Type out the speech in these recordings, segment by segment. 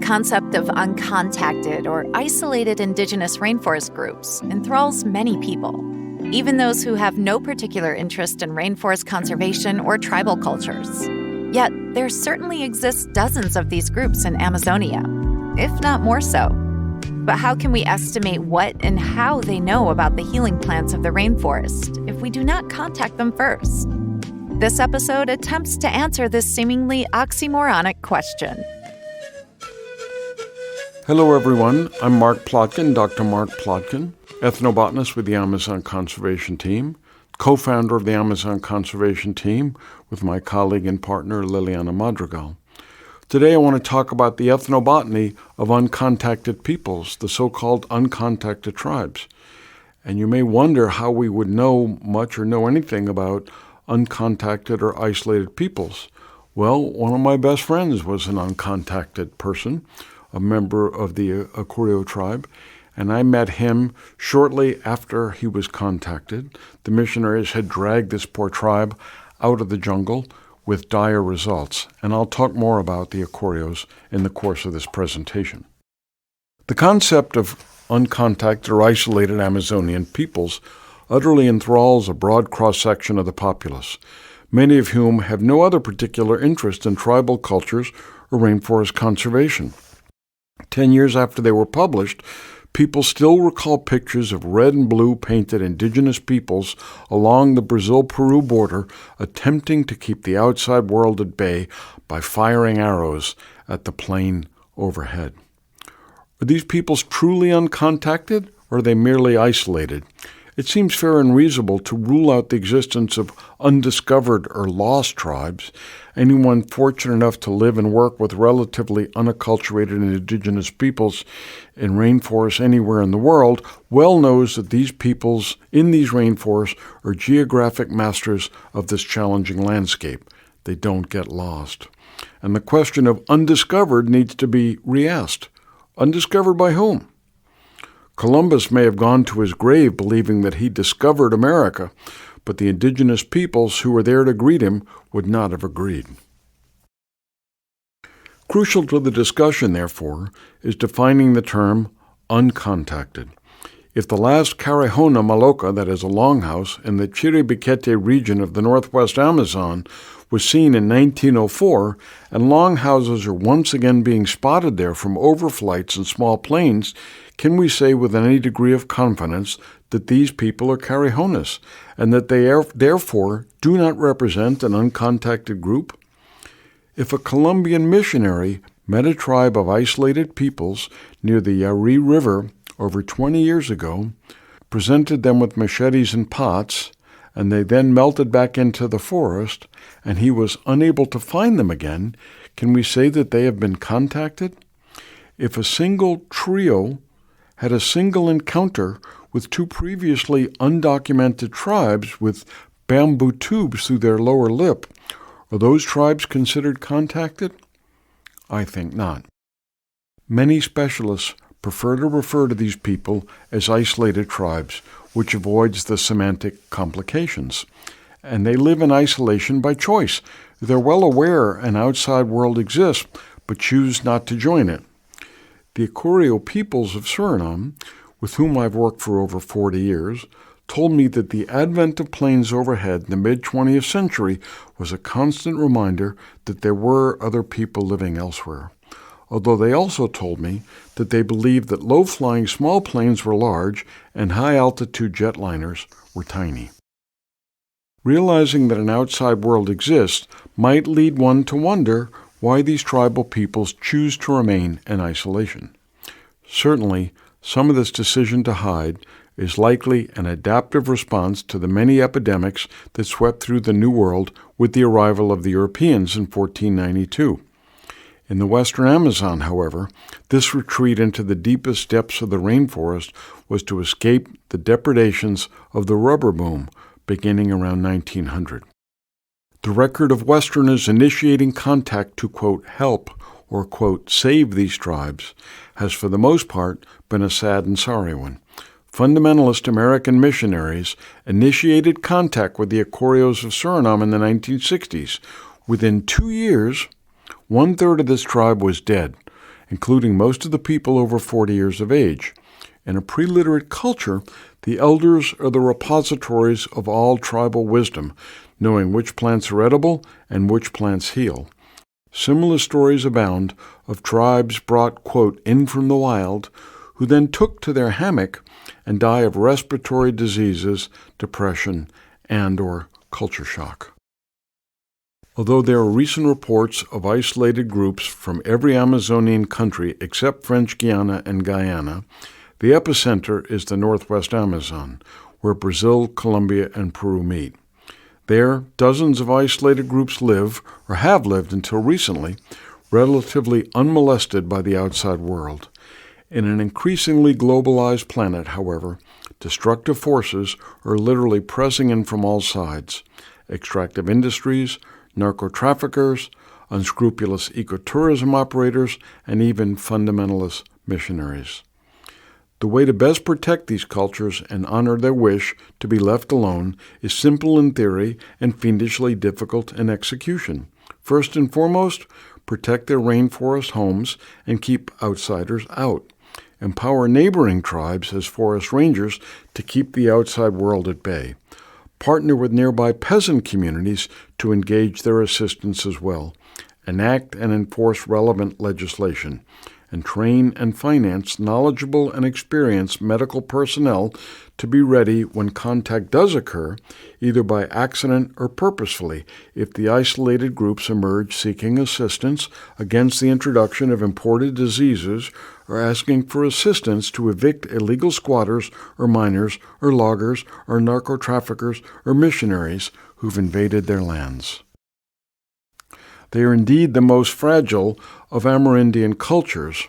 concept of uncontacted or isolated Indigenous rainforest groups enthralls many people, even those who have no particular interest in rainforest conservation or tribal cultures. Yet, there certainly exist dozens of these groups in Amazonia, if not more so. But how can we estimate what and how they know about the healing plants of the rainforest if we do not contact them first? This episode attempts to answer this seemingly oxymoronic question. Hello, everyone. I'm Mark Plotkin, Dr. Mark Plotkin, ethnobotanist with the Amazon Conservation Team, co-founder of the Amazon Conservation Team with my colleague and partner, Liliana Madrigal. Today, I want to talk about the ethnobotany of uncontacted peoples, the so-called uncontacted tribes. And you may wonder how we would know much or know anything about uncontacted or isolated peoples. Well, one of my best friends was an uncontacted person, a member of the Akureo tribe, and I met him shortly after he was contacted. The missionaries had dragged this poor tribe out of the jungle with dire results, and I'll talk more about the Akureos in the course of this presentation. The concept of uncontacted or isolated Amazonian peoples utterly enthralls a broad cross-section of the populace, many of whom have no other particular interest in tribal cultures or rainforest conservation. 10 years after they were published, people still recall pictures of red and blue painted indigenous peoples along the Brazil-Peru border attempting to keep the outside world at bay by firing arrows at the plain overhead. Are these peoples truly uncontacted, or are they merely isolated? It seems fair and reasonable to rule out the existence of undiscovered or lost tribes. Anyone fortunate enough to live and work with relatively unacculturated indigenous peoples in rainforests anywhere in the world well knows that these peoples in these rainforests are geographic masters of this challenging landscape. They don't get lost. And the question of undiscovered needs to be re-asked. Undiscovered by whom? Columbus may have gone to his grave believing that he discovered America, but the indigenous peoples who were there to greet him would not have agreed. Crucial to the discussion, therefore, is defining the term uncontacted. If the last Carahona Maloca, that is a longhouse, in the Chiribiquete region of the northwest Amazon was seen in 1904, and longhouses are once again being spotted there from overflights and small planes, can we say with any degree of confidence that these people are Carahonas, and that they therefore do not represent an uncontacted group? If a Colombian missionary met a tribe of isolated peoples near the Yari River over 20 years ago, presented them with machetes and pots, and they then melted back into the forest, and he was unable to find them again, can we say that they have been contacted? If a single trio had a single encounter with two previously undocumented tribes with bamboo tubes through their lower lip, are those tribes considered contacted? I think not. Many specialists prefer to refer to these people as isolated tribes, which avoids the semantic complications. And they live in isolation by choice. They're well aware an outside world exists, but choose not to join it. The Akureo peoples of Suriname, with whom I've worked for over 40 years, told me that the advent of planes overhead in the mid-20th century was a constant reminder that there were other people living elsewhere. Although they also told me that they believed that low-flying small planes were large and high-altitude jetliners were tiny. Realizing that an outside world exists might lead one to wonder why these tribal peoples choose to remain in isolation. Certainly, some of this decision to hide is likely an adaptive response to the many epidemics that swept through the New World with the arrival of the Europeans in 1492. In the western Amazon, however, this retreat into the deepest depths of the rainforest was to escape the depredations of the rubber boom beginning around 1900. The record of Westerners initiating contact to, quote, help or, quote, save these tribes has for the most part been a sad and sorry one. Fundamentalist American missionaries initiated contact with the Akureos of Suriname in the 1960s. Within 2 years, 1/3 of this tribe was dead, including most of the people over 40 years of age. In a pre-literate culture, the elders are the repositories of all tribal wisdom, knowing which plants are edible and which plants heal. Similar stories abound of tribes brought, quote, in from the wild, who then took to their hammock and die of respiratory diseases, depression, and or culture shock. Although there are recent reports of isolated groups from every Amazonian country except French Guiana and Guyana, the epicenter is the northwest Amazon, where Brazil, Colombia, and Peru meet. There, dozens of isolated groups live, or have lived until recently, relatively unmolested by the outside world. In an increasingly globalized planet, however, destructive forces are literally pressing in from all sides. Extractive industries, narco-traffickers, unscrupulous ecotourism operators, and even fundamentalist missionaries. The way to best protect these cultures and honor their wish to be left alone is simple in theory and fiendishly difficult in execution. First and foremost, protect their rainforest homes and keep outsiders out. Empower neighboring tribes as forest rangers to keep the outside world at bay. Partner with nearby peasant communities to engage their assistance as well. Enact and enforce relevant legislation. And train and finance knowledgeable and experienced medical personnel to be ready when contact does occur, either by accident or purposefully, if the isolated groups emerge seeking assistance against the introduction of imported diseases or asking for assistance to evict illegal squatters or miners or loggers or narco-traffickers or missionaries who've invaded their lands. They are indeed the most fragile of Amerindian cultures.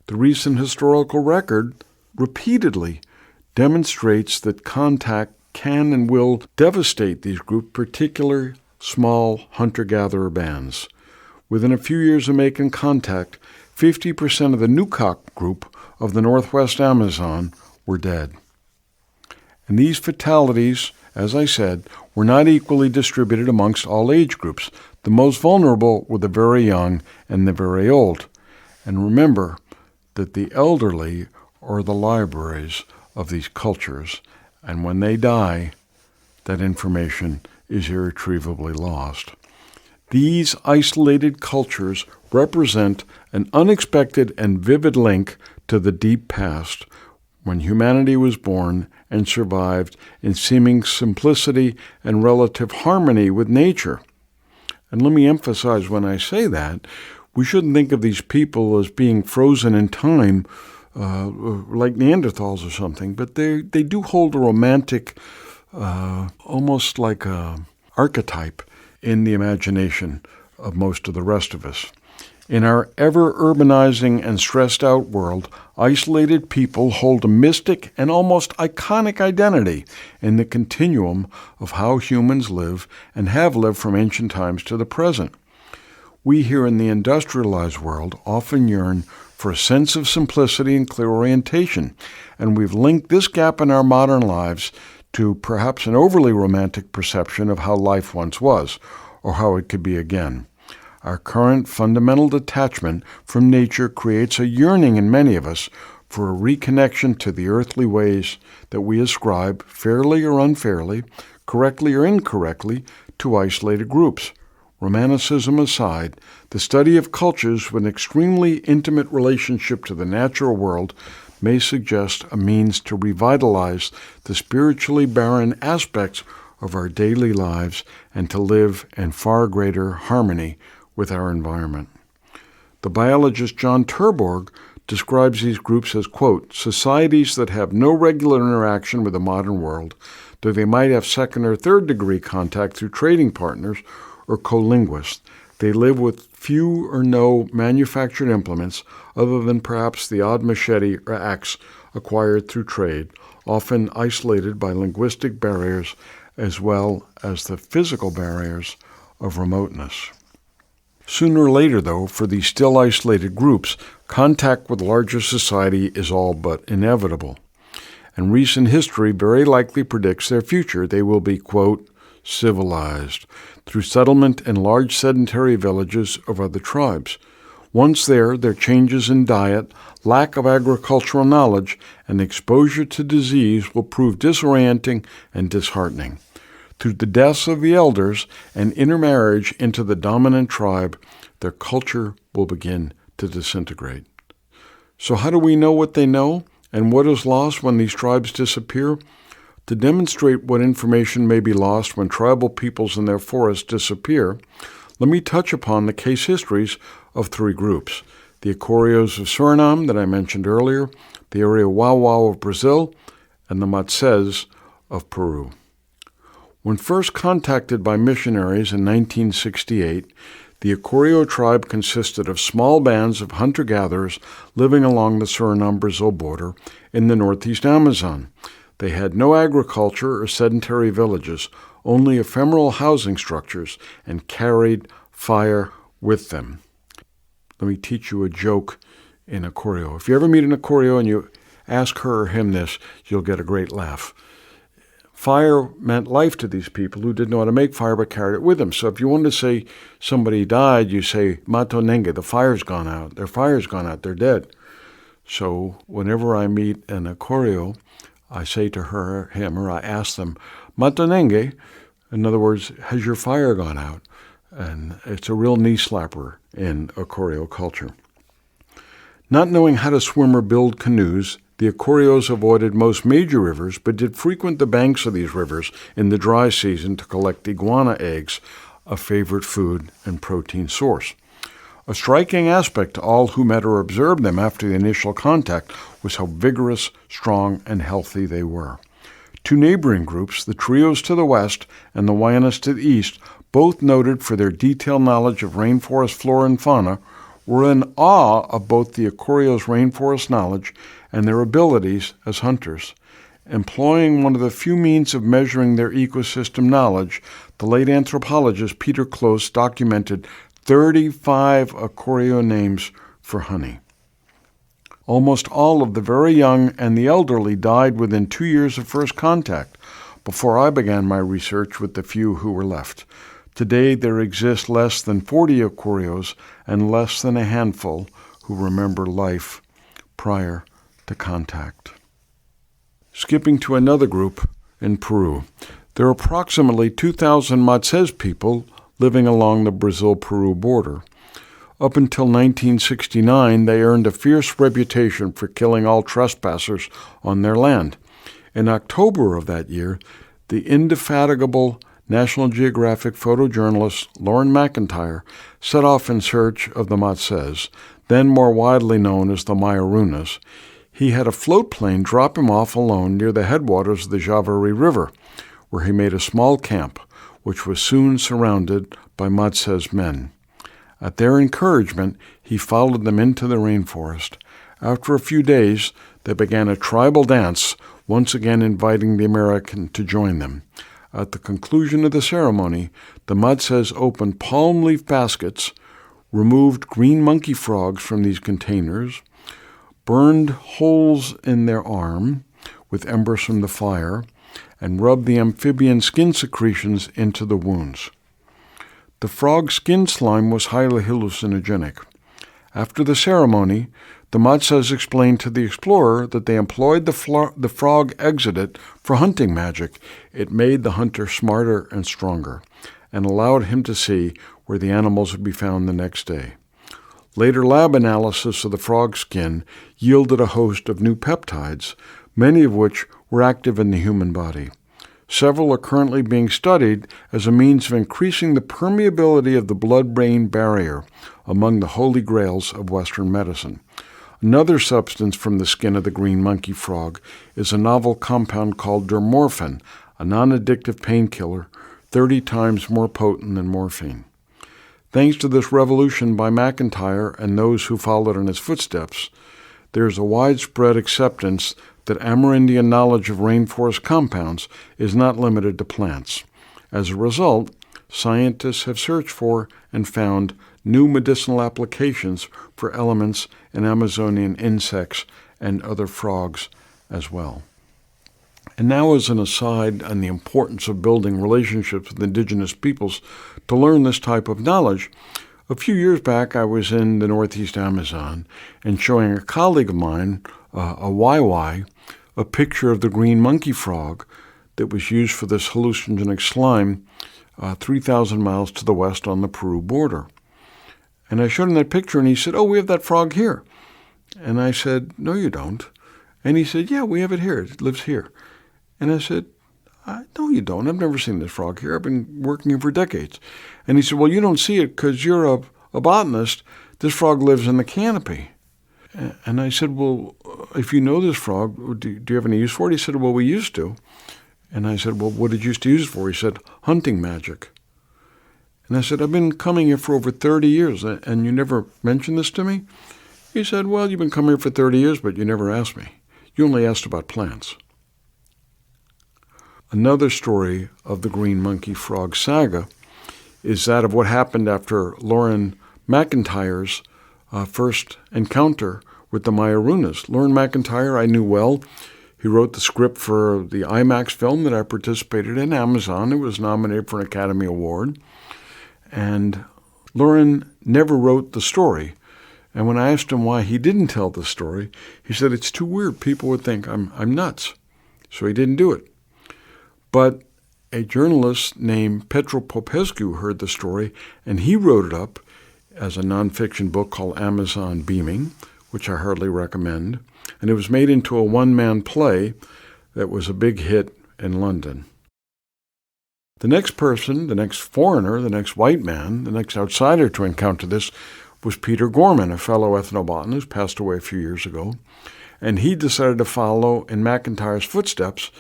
The recent historical record repeatedly demonstrates that contact can and will devastate these groups, particularly small hunter-gatherer bands. Within a few years of making contact, 50% of the Nukak group of the northwest Amazon were dead. And these fatalities, as I said, were not equally distributed amongst all age groups. The most vulnerable were the very young and the very old. And remember that the elderly are the libraries of these cultures, and when they die, that information is irretrievably lost. These isolated cultures represent an unexpected and vivid link to the deep past, when humanity was born and survived in seeming simplicity and relative harmony with nature. And let me emphasize when I say that, we shouldn't think of these people as being frozen in time like Neanderthals or something, but they do hold a romantic, almost like a archetype in the imagination of most of the rest of us. In our ever-urbanizing and stressed-out world, isolated people hold a mystic and almost iconic identity in the continuum of how humans live and have lived from ancient times to the present. We here in the industrialized world often yearn for a sense of simplicity and clear orientation, and we've linked this gap in our modern lives to perhaps an overly romantic perception of how life once was, or how it could be again. Our current fundamental detachment from nature creates a yearning in many of us for a reconnection to the earthly ways that we ascribe, fairly or unfairly, correctly or incorrectly, to isolated groups. Romanticism aside, the study of cultures with an extremely intimate relationship to the natural world may suggest a means to revitalize the spiritually barren aspects of our daily lives and to live in far greater harmony with our environment. The biologist John Terborg describes these groups as, quote, societies that have no regular interaction with the modern world, though they might have second or third degree contact through trading partners or co-linguists. They live with few or no manufactured implements other than perhaps the odd machete or axe acquired through trade, often isolated by linguistic barriers as well as the physical barriers of remoteness. Sooner or later, though, for these still isolated groups, contact with larger society is all but inevitable. And recent history very likely predicts their future. They will be, quote, civilized through settlement in large sedentary villages of other tribes. Once there, their changes in diet, lack of agricultural knowledge, and exposure to disease will prove disorienting and disheartening. Through the deaths of the elders and intermarriage into the dominant tribe, their culture will begin to disintegrate. So how do we know what they know and what is lost when these tribes disappear? To demonstrate what information may be lost when tribal peoples and their forests disappear, let me touch upon the case histories of three groups: the Acorios of Suriname that I mentioned earlier, the Ariwao of Brazil, and the Matsez of Peru. When first contacted by missionaries in 1968, the Acorio tribe consisted of small bands of hunter-gatherers living along the Suriname-Brazil border in the northeast Amazon. They had no agriculture or sedentary villages, only ephemeral housing structures, and carried fire with them. Let me teach you a joke in Acorio. If you ever meet an Acorio and you ask her or him this, you'll get a great laugh. Fire meant life to these people who didn't know how to make fire but carried it with them. So if you wanted to say somebody died, you say, Mato Nenge, the fire's gone out. Their fire's gone out. They're dead. So whenever I meet an Acorio, I say to her, him, or I ask them, Mato Nenge, in other words, has your fire gone out? And it's a real knee slapper in Acorio culture. Not knowing how to swim or build canoes, the Acorios avoided most major rivers, but did frequent the banks of these rivers in the dry season to collect iguana eggs, a favorite food and protein source. A striking aspect to all who met or observed them after the initial contact was how vigorous, strong, and healthy they were. Two neighboring groups, the Trios to the west and the Waianas to the east, both noted for their detailed knowledge of rainforest flora and fauna, were in awe of both the Acorios' rainforest knowledge and their abilities as hunters. Employing one of the few means of measuring their ecosystem knowledge, the late anthropologist Peter Close documented 35 Acorio names for honey. Almost all of the very young and the elderly died within 2 years of first contact, before I began my research with the few who were left. Today there exist less than 40 Acorios and less than a handful who remember life prior to contact. Skipping to another group in Peru, there are approximately 2,000 Matsez people living along the Brazil-Peru border. Up until 1969, they earned a fierce reputation for killing all trespassers on their land. In October of that year, the indefatigable National Geographic photojournalist Lauren McIntyre set off in search of the Matsez, then more widely known as the Mayarunas. He had a float plane drop him off alone near the headwaters of the Javari River, where he made a small camp, which was soon surrounded by Matsez men. At their encouragement, he followed them into the rainforest. After a few days, they began a tribal dance, once again inviting the American to join them. At the conclusion of the ceremony, the Matsez opened palm leaf baskets, removed green monkey frogs from these containers, burned holes in their arm with embers from the fire, and rubbed the amphibian skin secretions into the wounds. The frog skin slime was highly hallucinogenic. After the ceremony, the Matsez explained to the explorer that they employed the frog exudate for hunting magic. It made the hunter smarter and stronger, and allowed him to see where the animals would be found the next day. Later lab analysis of the frog skin yielded a host of new peptides, many of which were active in the human body. Several are currently being studied as a means of increasing the permeability of the blood-brain barrier, among the holy grails of Western medicine. Another substance from the skin of the green monkey frog is a novel compound called dermorphin, a non-addictive painkiller 30 times more potent than morphine. Thanks to this revolution by McIntyre and those who followed in his footsteps, there is a widespread acceptance that Amerindian knowledge of rainforest compounds is not limited to plants. As a result, scientists have searched for and found new medicinal applications for elements in Amazonian insects and other frogs as well. And now, as an aside on the importance of building relationships with indigenous peoples to learn this type of knowledge, A few years back, I was in the Northeast Amazon and showing a colleague of mine, a YY, a picture of the green monkey frog that was used for this hallucinogenic slime 3,000 miles to the west on the Peru border. And I showed him that picture, and he said, "Oh, we have that frog here." And I said, "No, you don't." And he said, "Yeah, we have it here. It lives here." And I said, "No, you don't. I've never seen this frog here. I've been working here for decades." And he said, "Well, you don't see it because you're a botanist. This frog lives in the canopy." And I said, "Well, if you know this frog, do you have any use for it?" He said, "Well, we used to." And I said, "Well, what did you used to use it for?" He said, "Hunting magic." And I said, "I've been coming here for over 30 years, and you never mentioned this to me?" He said, "Well, you've been coming here for 30 years, but you never asked me. You only asked about plants." Another story of the green monkey frog saga is that of what happened after Lauren McIntyre's first encounter with the Maya runas. Lauren McIntyre I knew well. He wrote the script for the IMAX film that I participated in, Amazon. It was nominated for an Academy Award. And Lauren never wrote the story. And when I asked him why he didn't tell the story, he said, "It's too weird. People would think I'm nuts." So he didn't do it. But a journalist named Petru Popescu heard the story, and he wrote it up as a nonfiction book called Amazon Beaming, which I hardly recommend. And it was made into a one-man play that was a big hit in London. The next person, the next foreigner, the next white man, the next outsider to encounter this was Peter Gorman, a fellow ethnobotanist who passed away a few years ago. And he decided to follow in McIntyre's footsteps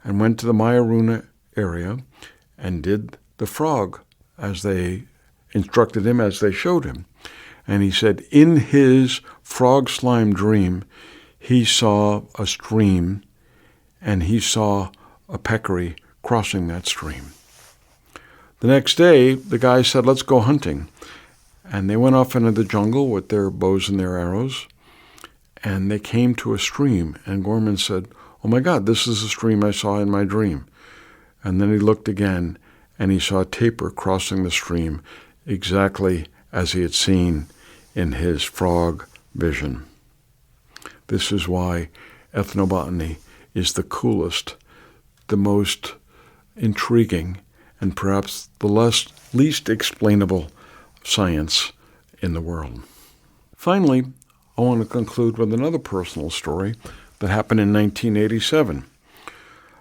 and went to the Maya Runa area and did the frog as they instructed him, as they showed him. And he said in his frog slime dream, he saw a stream and he saw a peccary crossing that stream. The next day, the guy said, "Let's go hunting." And they went off into the jungle with their bows and their arrows, and they came to a stream. And Gorman said, "Oh my God, this is the stream I saw in my dream." And then he looked again, and he saw a tapir crossing the stream exactly as he had seen in his frog vision. This is why ethnobotany is the coolest, the most intriguing, and perhaps the least explainable science in the world. Finally, I want to conclude with another personal story that happened in 1987.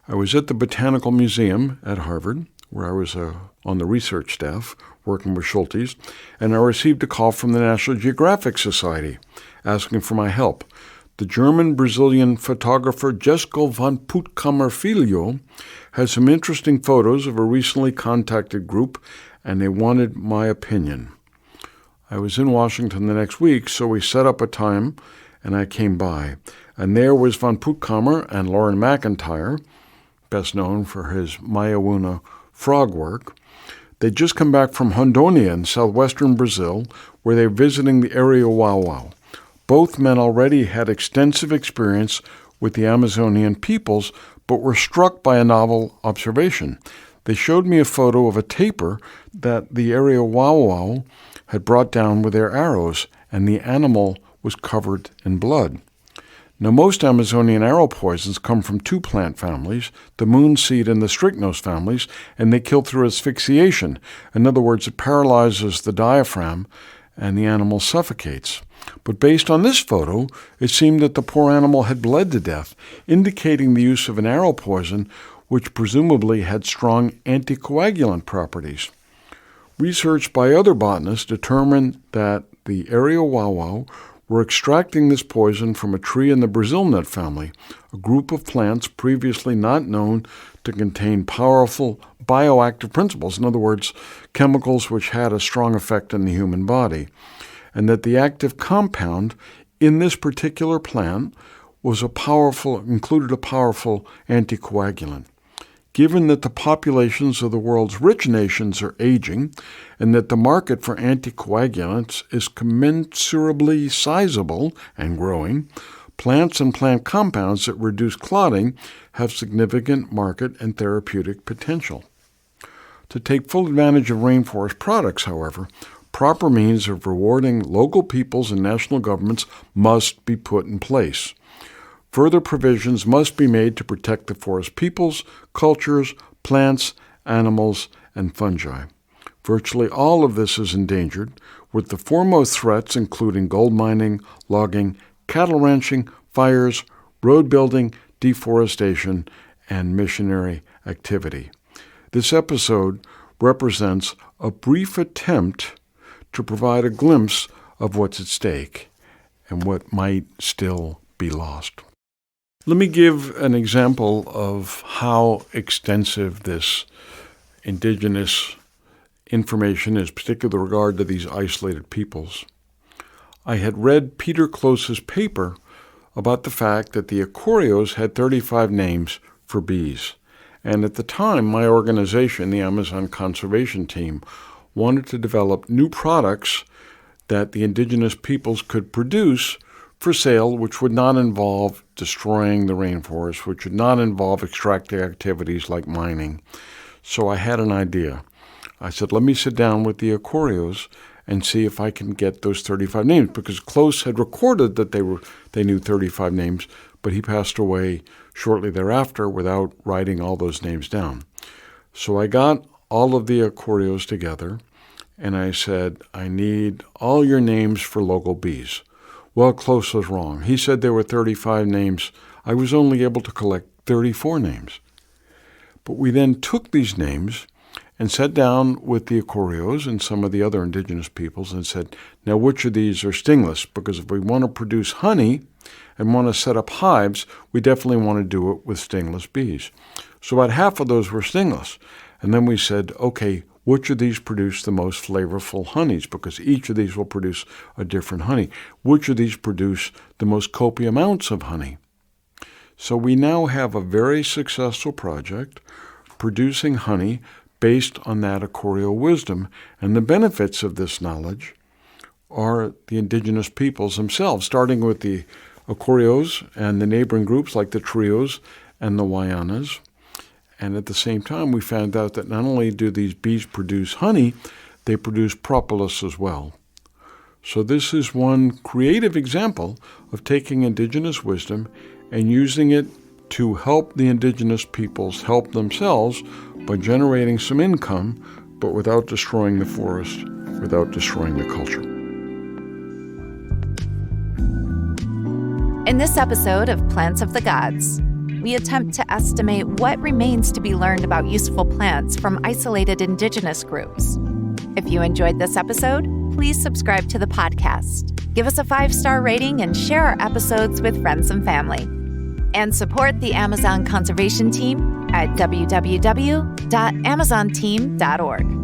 I was at the Botanical Museum at Harvard, where I was on the research staff working with Schultes, and I received a call from the National Geographic Society asking for my help. The German-Brazilian photographer Jesco van Puttkamer Filho has some interesting photos of a recently contacted group, and they wanted my opinion. I was in Washington the next week, so we set up a time, and I came by. And there was van Puttkamer and Lauren McIntyre, best known for his Mayawuna frog work. They'd just come back from Rondônia in southwestern Brazil, where they were visiting the area Wauau. Both men already had extensive experience with the Amazonian peoples, but were struck by a novel observation. They showed me a photo of a tapir that the area Wauau had brought down with their arrows, and the animal was covered in blood. Now, most Amazonian arrow poisons come from two plant families, the moonseed and the strychnos families, and they kill through asphyxiation. In other words, it paralyzes the diaphragm and the animal suffocates. But based on this photo, it seemed that the poor animal had bled to death, indicating the use of an arrow poison which presumably had strong anticoagulant properties. Research by other botanists determined that the area Wauau were extracting this poison from a tree in the Brazil nut family, a group of plants previously not known to contain powerful bioactive principles, in other words, chemicals which had a strong effect on the human body, and that the active compound in this particular plant included a powerful anticoagulant. Given that the populations of the world's rich nations are aging and that the market for anticoagulants is commensurably sizable and growing, plants and plant compounds that reduce clotting have significant market and therapeutic potential. To take full advantage of rainforest products, however, proper means of rewarding local peoples and national governments must be put in place. Further provisions must be made to protect the forest peoples, cultures, plants, animals, and fungi. Virtually all of this is endangered, with the foremost threats including gold mining, logging, cattle ranching, fires, road building, deforestation, and missionary activity. This episode represents a brief attempt to provide a glimpse of what's at stake and what might still be lost. Let me give an example of how extensive this Indigenous information is, particularly with regard to these isolated peoples. I had read Peter Close's paper about the fact that the Acorios had 35 names for bees. And at the time, my organization, the Amazon Conservation Team, wanted to develop new products that the indigenous peoples could produce for sale, which would not involve destroying the rainforest, which would not involve extractive activities like mining. So I had an idea. I said, let me sit down with the Acorios and see if I can get those 35 names, because Close had recorded that they knew 35 names, but he passed away shortly thereafter without writing all those names down. So I got all of the Acorios together, and I said, I need all your names for local bees. Well, Close was wrong. He said there were 35 names. I was only able to collect 34 names. But we then took these names and sat down with the Acorios and some of the other indigenous peoples and said, now which of these are stingless? Because if we want to produce honey and want to set up hives, we definitely want to do it with stingless bees. So about half of those were stingless. And then we said, okay, which of these produce the most flavorful honeys? Because each of these will produce a different honey. Which of these produce the most copious amounts of honey? So we now have a very successful project producing honey based on that Acorio wisdom. And the benefits of this knowledge are the indigenous peoples themselves, starting with the Acorios and the neighboring groups like the Trios and the Wayanas. And at the same time, we found out that not only do these bees produce honey, they produce propolis as well. So this is one creative example of taking indigenous wisdom and using it to help the indigenous peoples help themselves by generating some income, but without destroying the forest, without destroying the culture. In this episode of Plants of the Gods, we attempt to estimate what remains to be learned about useful plants from isolated indigenous groups. If you enjoyed this episode, please subscribe to the podcast, give us a 5-star rating, and share our episodes with friends and family. And support the Amazon Conservation Team at www.amazonteam.org.